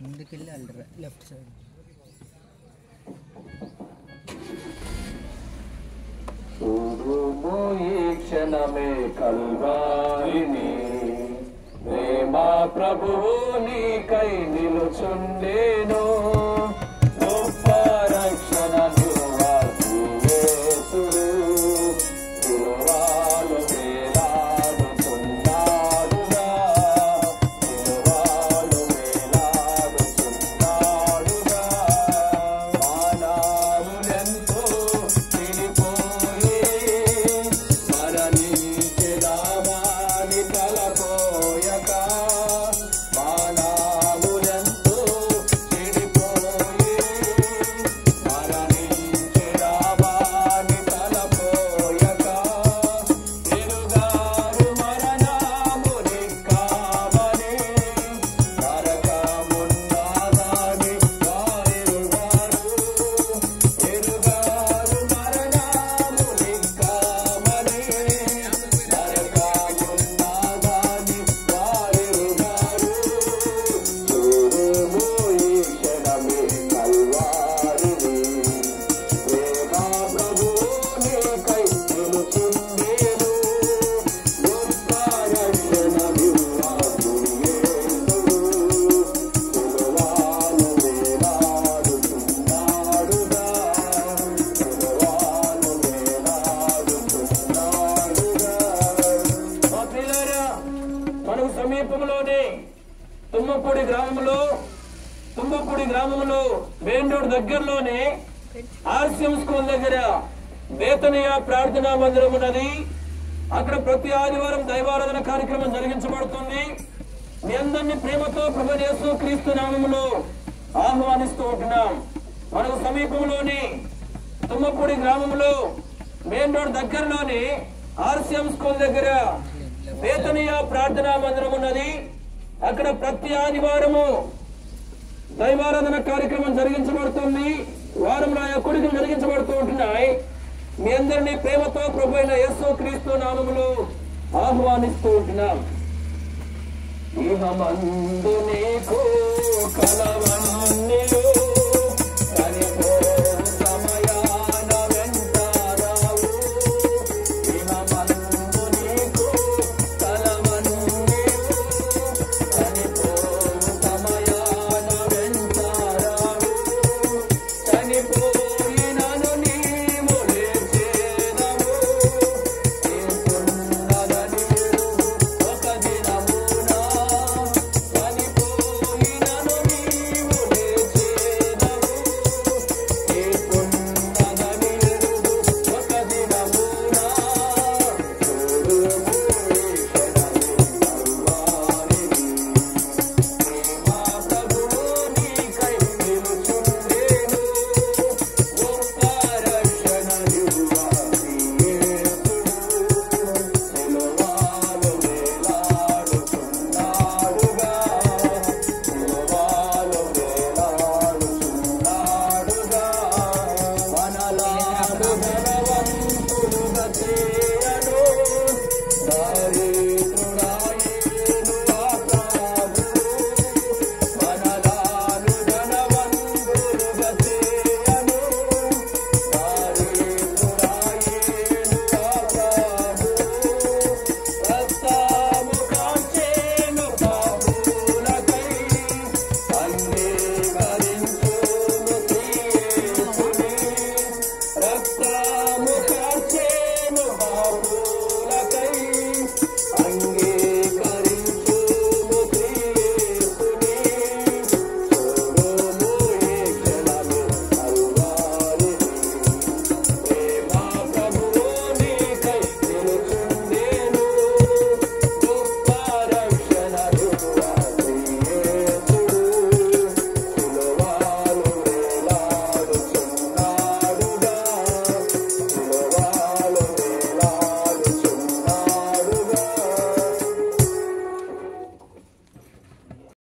ముందుకెళ్ళి left side క్షణమే కల్వారిని ప్రేమా ప్రభువు నీకై నిలుచుండేను గొప్ప రక్షణ సమీపంలోనే తుమ్మపూడి గ్రామంలో మెయిన్ రోడ్ దగ్గరలోనే ఆర్సిఎం స్కూల్ దగ్గర బేతనియా ప్రార్థనా మందిరం ఉన్నది. అక్కడ ప్రతి ఆదివారం దైవారాధన కార్యక్రమం జరిగించబడుతుంది. మీ అందరినీ ప్రేమతో ప్రభువైన యేసు క్రీస్తు నామములో ఆహ్వానిస్తూ ఉంటున్నాం. మనకు సమీపంలోని తుమ్మపూడి గ్రామంలో మెయిన్ రోడ్ దగ్గరలోని ఆర్సిఎం స్కూల్ దగ్గర బేతనియా ప్రార్థనా మందిరం ఉన్నది. అక్కడ ప్రతి ఆదివారము దైవారాధన కార్యక్రమం జరిగించబడుతుంది. వారంలో కూడికలు జరిగించబడుతూ ఉంటున్నాయి. మీ అందరినీ ప్రేమతో ప్రభువైన యేసు క్రీస్తు నామములో ఆహ్వానిస్తూ ఉంటున్నాం. ఇహమందు నీకు కలవను